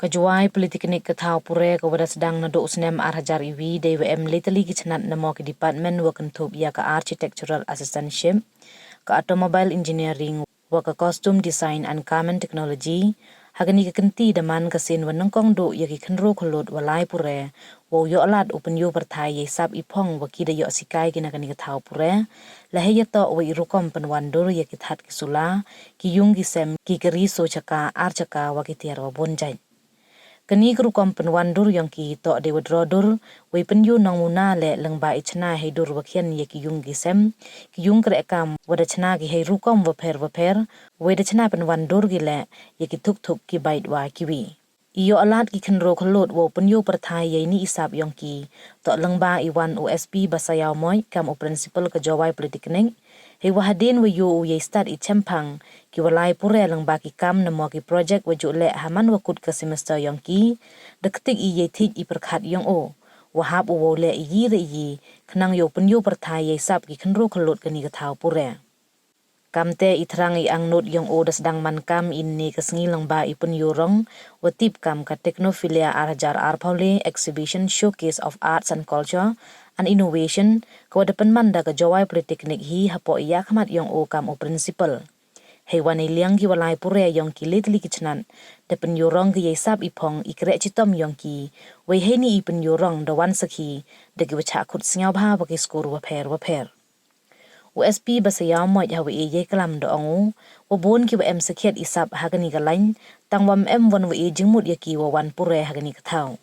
Jowai Polytechnic ketau puræ kepada sedang naduk senem arhajar iwi DWM lately kichnat namo ke department wa kentup ya ke architectural assistantship ke automobile engineering wa ke costume design and garment technology hagani ke kenti daman ke sin wa nengkong do ya ke kenro kolot walai puræ wa yo alat open yo perthai ye sap ipong wa ki da yo sikai kina kani ketau puræ la he to wa irukom penwandur ya ke that ki sula ki yung ki sem ki keri so chaka ar chaka wa ki tiar wa bonjai kani kerukom penwandur yang ki to de wadrodur we penyu nang muna le lengba ichna he dur wakhian ye ki yung gisem ki yung kre kam wada chna ki he rukom wa pher we de chna penwandur gi le ye ki thuk thuk ki bait wa kiwi iyo alat ki khenro kholot wo penyu perthai ye ni isap yang ki to lengba iwan OSP basayaw moy kam o principal ke Jowai Polytechnic he wahadin we yo ye start I chempang ki walai puræ lengba ki kam namo ki project waju le haman wakut ke semester yang ki dektik I ye thik I perkhat yang o wahab wo le yi re yi khnang yo penyu perthai ye sap ki khenro kholot kani ka thau puræ kamte ithrang I angnot yang o das dang man kam inni ke sngi lengba I penyu rong watip kam ka teknofilia arhajar arpaule exhibition showcase of arts and culture and innovation ko depan manda ke Jowai Polytechnic hi hapo iya khmat yang o kam o principal hewan liang ki walai puræ yang ki litli kichnan depan yorong ki yesap ipong ikre chitom yang ki we heni ipen yorong da wan sakhi de ki wacha khut sngau bha ba ki skor wa pher USP basayaw mo ya we ye kalam do angu wo bon ki em sakhet isap hagani galain tangwam em won we jingmut ya ki wa wan puræ hagani kathau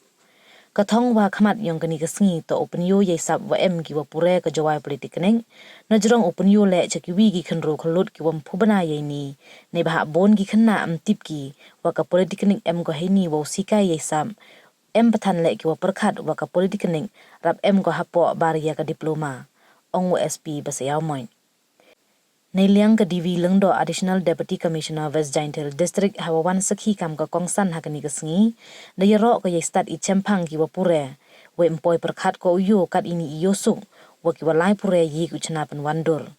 kathong wa khmat yang kani kasngi to open yo ye sap wa em ki wa puræ ka Jowai Polytechnic najrong open yo le chakiwi ki khenro kholot ki wam phubana ye ni ne bha bon ki khanna am tip ki wa ka Polytechnic em ko heni wo sikai ye sam em pathan le ki wa perkhat wa ka Polytechnic rap em ko hapo bar ya ka diploma ong USP basayaw moy Neliang ke divi lengdo additional deputy commissioner West Jaintil district hawawan sakhi kam ka kongsan hakani kasngi de yero ko ye start I chempang ki wa puræ we empoi perkhat ko yo kat ini iyosu wa ki walai puræ yi ku chna penwandur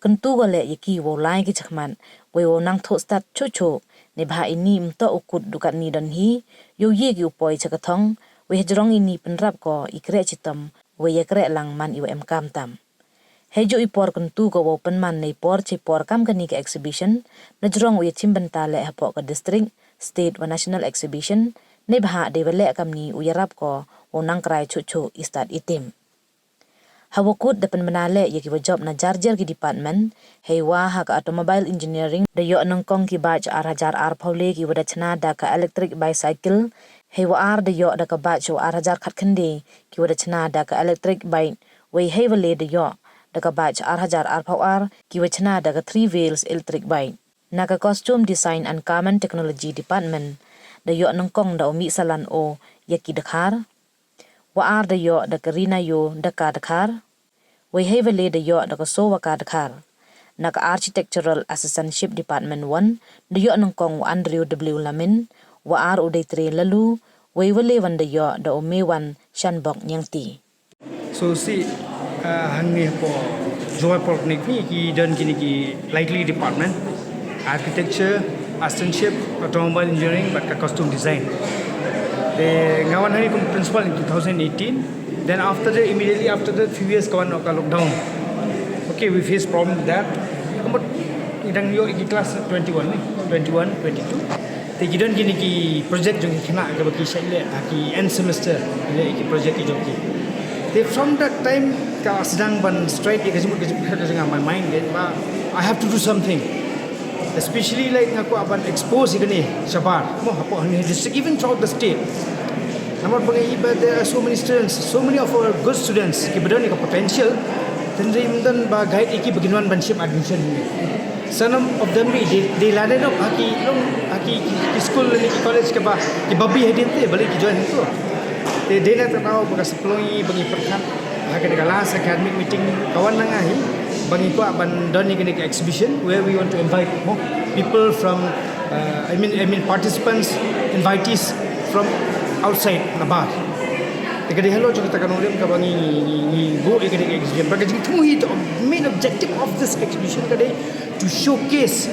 kentu gole ye ki wo lai ki chakman we wo nang tho start chocho ne bha ini mto ukut dukat ni dan hi yo ye ki upoi chakathong we hejrong ini penrap ko ikre chitam we ye kre lang man I em kam tam Hejo ipor kentu ko wo penman nei por che por kam kani ke exhibition najrong we chimbenta le hapo ka district state wa national exhibition ne bha de wele kam ni uyarap ko wo nangkrai chuchu istat itim hawokut depan menale ye ki job na jarjar ki department hewa ha ka automobile engineering de yo nangkong ki batch arhajar arpaule ki wada chna da ka electric bicycle hewa ar de yo da ka batch arhajar khat khande ki wada chna da ka electric bike we hewale de yo daga batch arhajar arpawar ki wachna daga 3 wheels electric bike naga costume design and garment technology department da yo nangkong da umi salan o yaki dakhar wa ar da yo daga rina yo daka dakhar we hevele da yo daga so waka dakhar naga architectural assistantship department 1 da yo nangkong Andrew W Lamin wa ar uday 3 lalu we wele wan da yo da umi wan shanbok nyangti so see hangi po Jowai Polytechnic ni ki dan kini ki likely department architecture assistantship automobile engineering but costume design the ngawan hari kum principal in 2018 then after that immediately after that few years kawan ka lockdown okay we face problem with that but idang yo ki class 21 ni 21 22 te gidan kini ki project jong khna ka baki shaile ki end semester ile ki project ki jong ki they from that time ka sedang ban straight ke jumut dengan my mind then I have to do something especially like aku aban expose igani sabar mo hapo hani district even throughout the state namar bangai but there are so many students so many of our good students ki bedani ka potential then they dan ba guide iki beginwan banship admission some of them they landed up aki school ni college ke ba ki babi hedin te balik ki join itu they nak tahu bekas pelongi bagi perkan akan kelas academic meeting kawan nangahi bagi ko aban doni kini exhibition where we want to invite more people from I mean participants invitees from outside Nabar Tegadi hello juga takkan orang kabangi ni go ikut exhibition. Bagi tu itu main objective of this exhibition kadai to showcase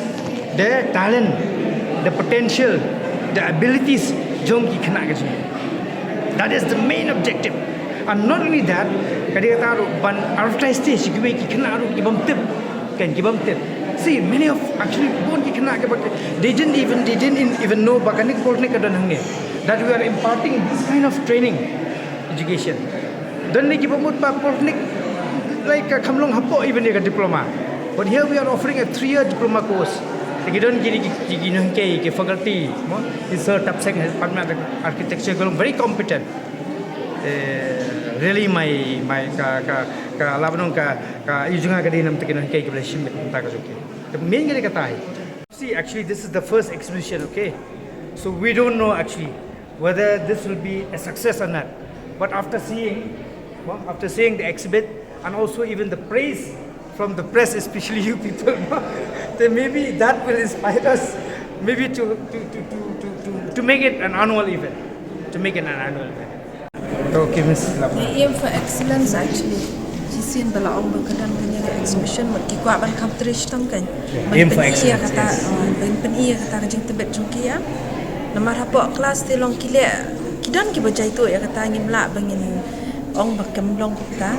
their talent, the potential, the abilities jom ki kena ke sini. That is the main objective. And not only that, kadang kata ban advertise stage ki ki kena aru ki bam tip kan ki bam tip. See, many of actually born ki kena ke they didn't even know bakanik polytechnic kadang hangne that we are imparting this kind of training education. Dan ni ki pamut pa polytechnic like kamlong hapo even a diploma. But here we are offering a 3-year diploma course. Kita don't gini ke faculty, is a top second department architecture very competent. Really my ka labnong ka ujunga ka dinam tekin ke boleh shim ta ka joki. The main kali kata hai. See, actually this is the first exhibition, okay? So we don't know actually whether this will be a success or not. But after seeing the exhibit and also even the praise from the press, especially you people, then maybe that will inspire us maybe to make it an annual event. Okay, Miss Lama. We aim for excellence actually. Jisin bala ong berkedan dengan exhibition mat kikwa ban competition tam kan. Aim for excellence. Ben kata jing tebet jungki ya. Namar hapo kelas tilong kile kidan ki bajai tu ya kata ngim la bangin ong bakam long kita.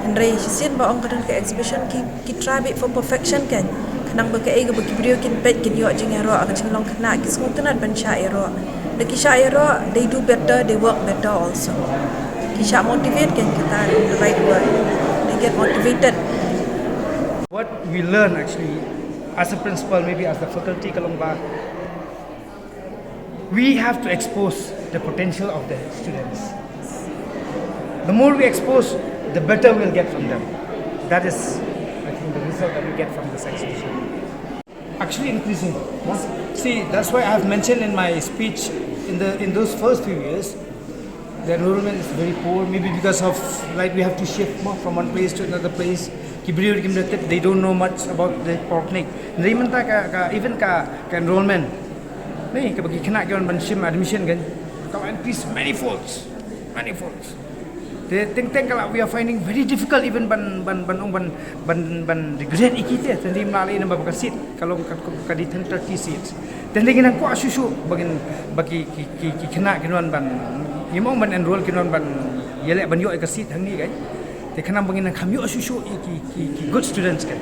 Andrei jisin ba ong kedan ke exhibition ki try it for perfection kan. Kenang ba ke ai ba ki video kin pet kin yo jing ero ak jing long kena ki smutan ban sha ero. The kisha ero they do better, they work better also. Kisha motivate kan kita in the right way. They get motivated. What we learn actually as a principal, maybe as the faculty Kalongba, we have to expose the potential of the students. The more we expose, the better we'll get from them. That is, I think, the result that we get from this exhibition. Actually increasing. See, that's why I have mentioned in my speech in those first few years, the enrollment is very poor, maybe because of like we have to shift more from one place to another place. They don't know much about the polytechnic. Even enrollment, bagi kena kan admission kan, increase many folds. They think kalau we are finding very difficult even ban grade ikite tadi melalui nama bakasit kalau kadi 30 seats. Dan lagi nak kuat susu bagi kena kenuan ban imong ban enroll kenuan ban yelek ban yo ikasit hang ni kan. They kena bangin kami yo susu good students kan.